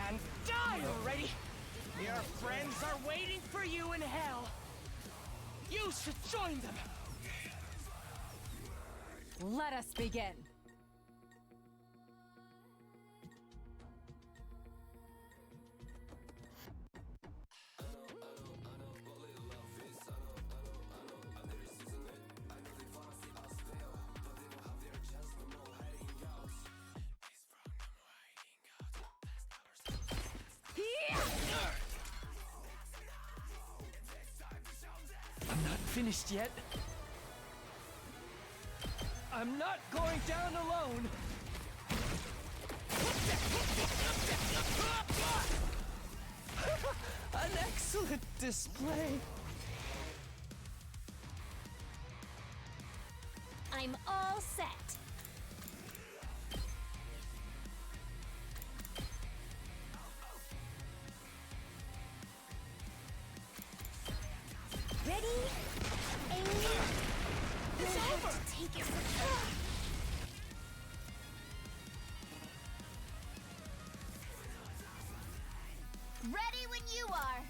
and die already. Your friends are waiting for you in hell. You should join them. Let us begin. I'm not finished yet. I'm not going down alone. An excellent display. I'm all set. Ready? Aim. It's over. Take it. Ready when you are.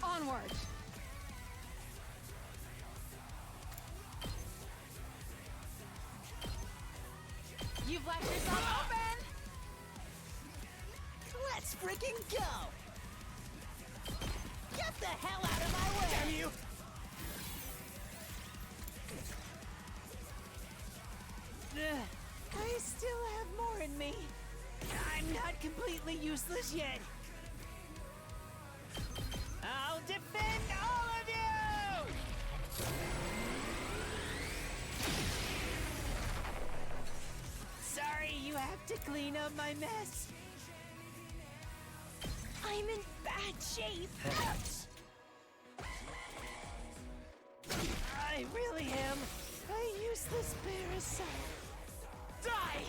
Onward! You've left yourself open! Let's freaking go! Get the hell out of my way! Damn you! I still have more in me. I'm not completely useless yet. I'll defend all of you! Sorry, you have to clean up my mess. I'm in bad shape. I really am a useless parasite. Die!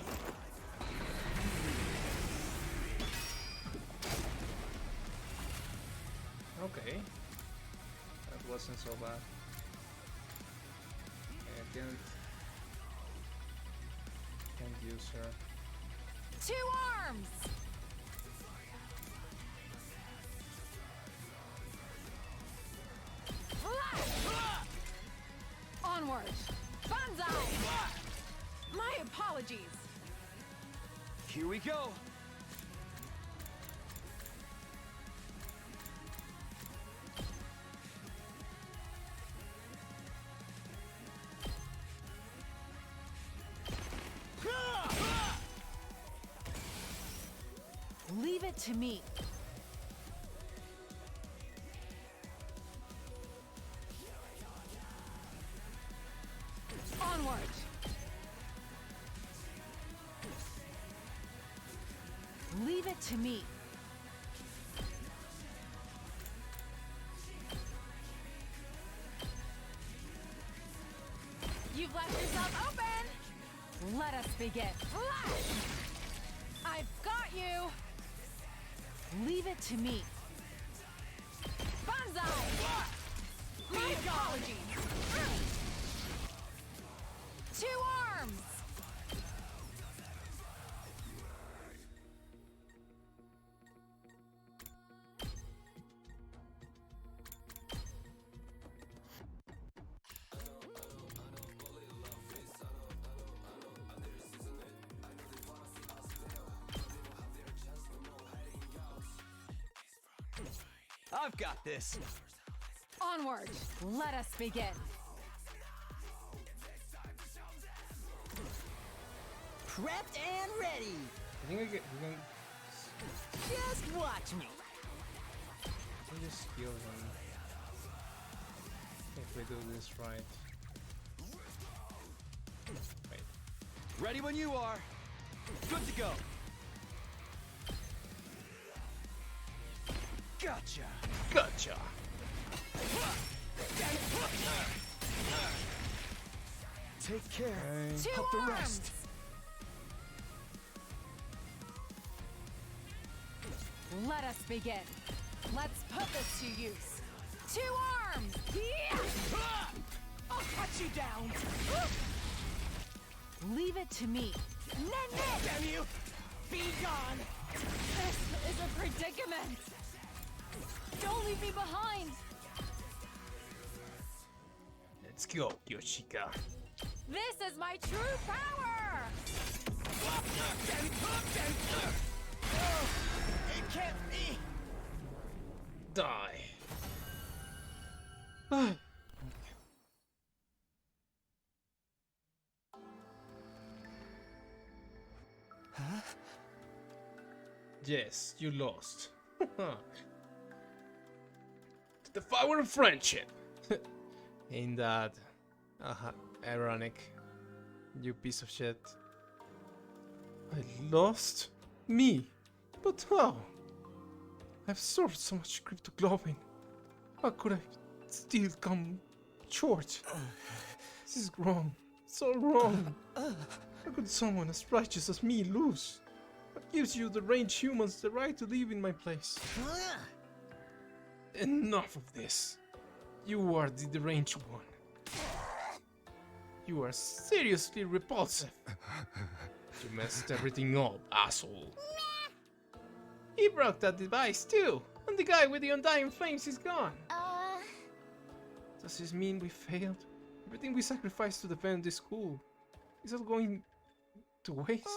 Okay. That wasn't so bad. I can't use her. 2 arms! Onward! Banzai! My apologies! Here we go. Leave it to me. Onward! Leave it to me. You've left yourself open! Let us begin. Flash! I've got you! Leave it to me. Banzai! My apologies! 2 arms! I've got this. Onward! Let us begin. Prepped and ready. I think we can Just watch me. just kill him if we do this right. Wait. Ready when you are. Good to go. Gotcha. Gotcha. Take care 2 of the arms! rest. Let us begin. Let's put this to use. 2 arms! Yeah! I'll cut you down! Leave it to me. Damn you! Be gone! This is a predicament! Don't leave me behind! Let's go, Yoshika. This is my true power! It can't be! Die. Yes, you lost. The power of friendship. Ain't that ironic? You piece of shit. I lost? Me? But how? I've stored so much cryptoglobin. How could I still come short? This is wrong. So wrong. How could someone as righteous as me lose? What gives you, the deranged humans, the right to live in my place? Enough of this. You are the deranged one. You are seriously repulsive. You messed everything up, asshole. He broke that device too, and the guy with the undying flames is gone. Does this mean we failed? Everything we sacrificed to defend this school is all going to waste?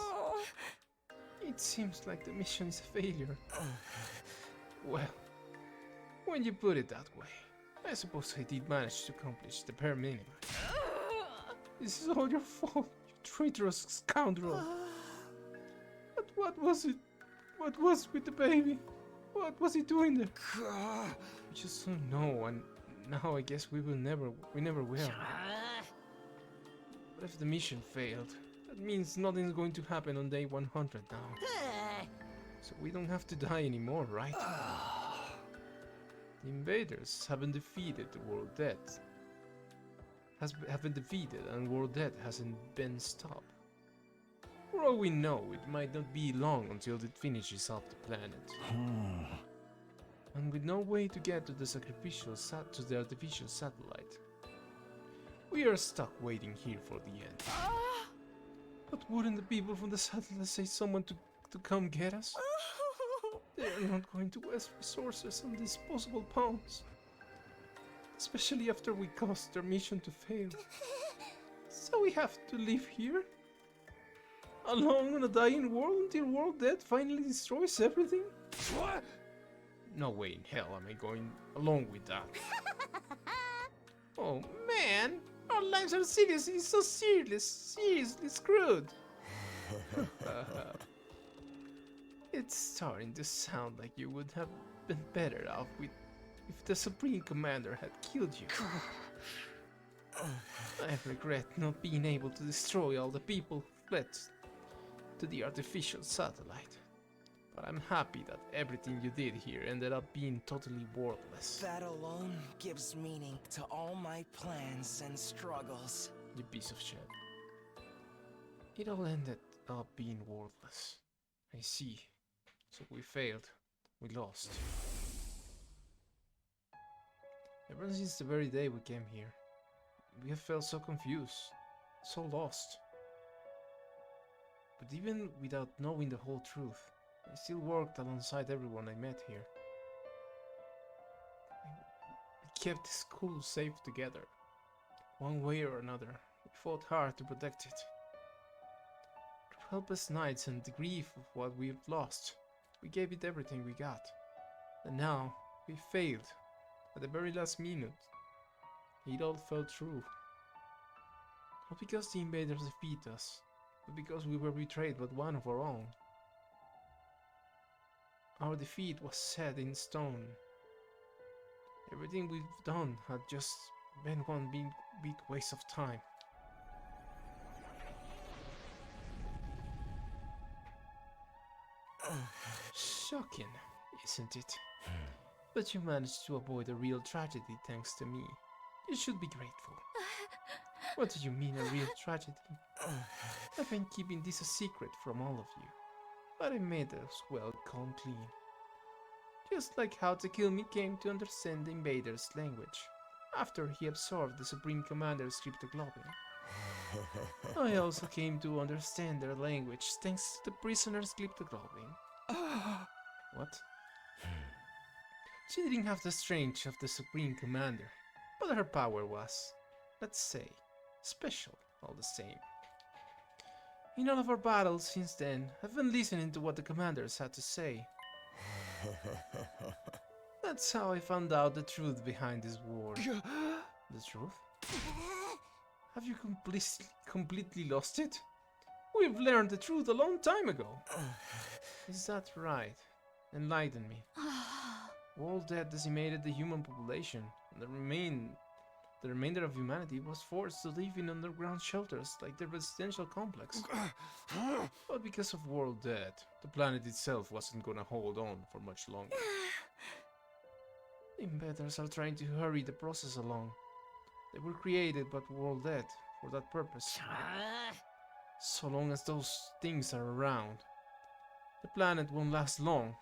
It seems like the mission is a failure. Well, when you put it that way, I suppose I did manage to accomplish the bare minimum. This is all your fault, you traitorous scoundrel. But what was it? What was with the baby? What was he doing there? We just don't know, and now I guess we never will. But if the mission failed, that means nothing's going to happen on day 100 now. So we don't have to die anymore, right? The invaders haven't defeated the world dead. Haven't defeated, and world death hasn't been stopped. For all we know, it might not be long until it finishes off the planet. And with no way to get to the artificial satellite, we are stuck waiting here for the end. But wouldn't the people from the satellite say someone to come get us? They are not going to waste resources on disposable pawns. Especially after we caused their mission to fail. So we have to live here? Alone on a dying world until world death finally destroys everything? What? No way in hell am I going along with that. Oh man, our lives are seriously seriously screwed. It's starting to sound like you would have been better off with if the Supreme Commander had killed you. I regret not being able to destroy all the people who fled to the artificial satellite. But I'm happy that everything you did here ended up being totally worthless. That alone gives meaning to all my plans and struggles. You piece of shit. It all ended up being worthless. I see. So we failed. We lost. Ever since the very day we came here, we have felt so confused, so lost. But even without knowing the whole truth, I still worked alongside everyone I met here. We kept the school safe together. One way or another, we fought hard to protect it. Through helpless nights and the grief of what we've lost, we gave it everything we got. And now, we failed. At the very last minute, it all fell through. Not because the invaders defeated us, but because we were betrayed by one of our own. Our defeat was set in stone. Everything we've done had just been one big waste of time. Shocking, isn't it? But you managed to avoid a real tragedy thanks to me. You should be grateful. What do you mean a real tragedy? I've been keeping this a secret from all of you, but I made as well come clean. Just like how Takumi came to understand the invaders' language after he absorbed the Supreme Commander's cryptoglobin. I also came to understand their language thanks to the prisoner's cryptoglobin. What? She didn't have the strength of the Supreme Commander, but her power was, let's say, special. all the same. In all of our battles since then, I've been listening to what the commanders had to say. That's how I found out the truth behind this war. The truth? Have you completely lost it? We've learned the truth a long time ago. Is that right? Enlighten me. World death decimated the human population, and the remainder of humanity was forced to live in underground shelters like the residential complex. But because of world death, the planet itself wasn't gonna hold on for much longer. Invaders are trying to hurry the process along. They were created by world death for that purpose. So long as those things are around, the planet won't last long.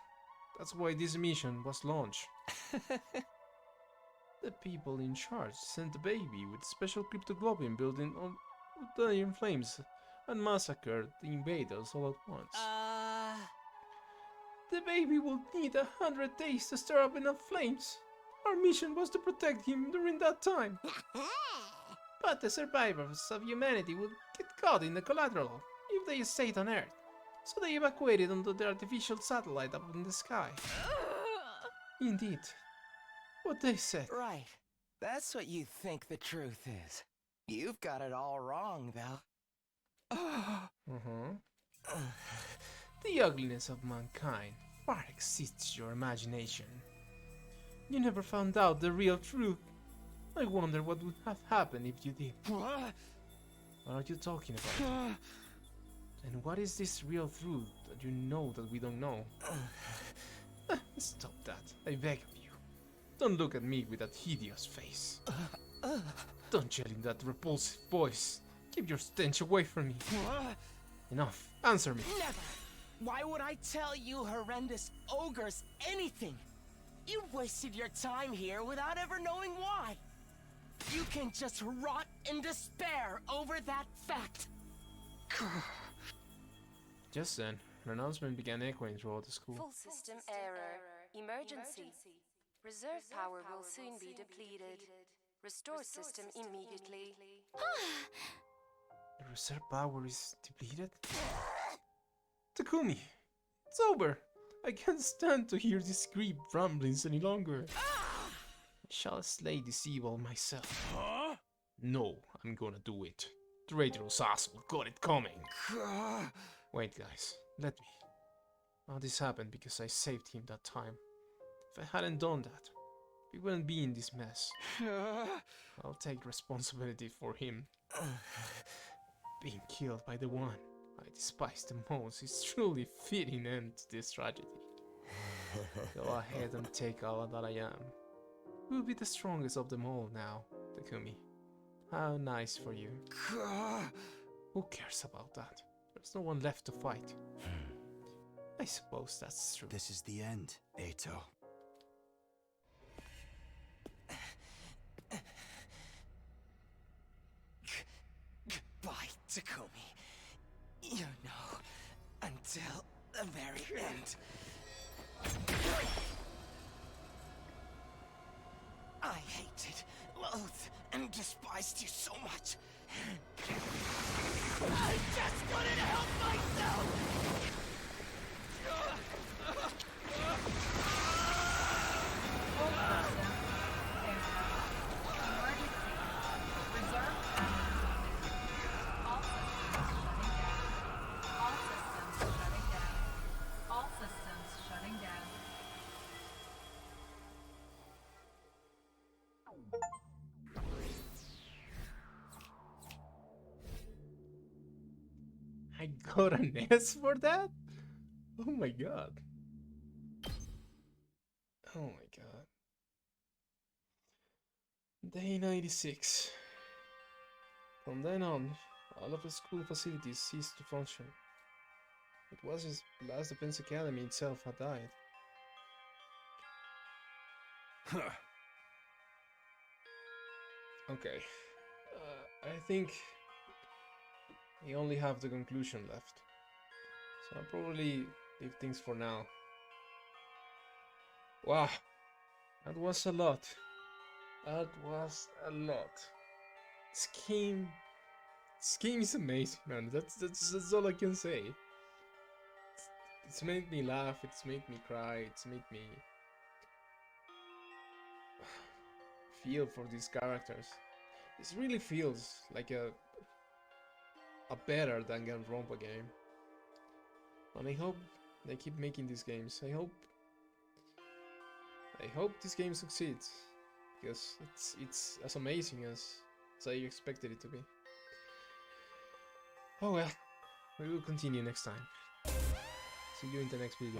That's why this mission was launched. The people in charge sent a baby with special cryptoglobin built in on the flames and massacred the invaders all at once. The baby will need 100 days to stir up enough flames. Our mission was to protect him during that time. But the survivors of humanity would get caught in the collateral if they stayed on Earth. So they evacuated onto the artificial satellite up in the sky. Indeed. What they said. Right. That's what you think the truth is. You've got it all wrong, though. The ugliness of mankind far exceeds your imagination. You never found out the real truth. I wonder what would have happened if you did. What are you talking about? And what is this real truth that you know that we don't know? Stop that, I beg of you. Don't look at me with that hideous face. Don't yell in that repulsive voice. Keep your stench away from me. Enough, answer me. Never! Why would I tell you horrendous ogres anything? You wasted your time here without ever knowing why. You can just rot in despair over that fact. Just then, an announcement began echoing throughout the school. Full system error. Emergency. Reserve power will soon be depleted. Restore system immediately. The reserve power is depleted? Takumi, it's over. I can't stand to hear these creep ramblings any longer. I shall slay this evil myself. Huh? No, I'm gonna do it. Traitorous asshole got it coming. Wait, guys, let me. All this happened because I saved him that time. If I hadn't done that, we wouldn't be in this mess. I'll take responsibility for him. Being killed by the one I despise the most is truly fitting end to this tragedy. Go ahead and take all that I am. We'll be the strongest of them all now, Takumi. How nice for you. Who cares about that? There's no one left to fight. I suppose that's true. This is the end, Eito. Goodbye, Takumi. You know, until the very end. I hated, loathed, and despised you so much. I just couldn't help myself! I got an S for that? Oh my god. Oh my god. Day 96. From then on, all of the school facilities ceased to function. It was as last Defense Academy itself had died. Okay. I think we only have the conclusion left. So I'll probably leave things for now. Wow. That was a lot. That was a lot. This game This game is amazing, man. That's all I can say. It's made me laugh. It's made me cry. It's made me feel for these characters. This really feels like a better danganronpa game. And I hope they keep making these games. I hope this game succeeds, because it's as amazing as I expected it to be. Oh well, we will continue next time. See you in the next video.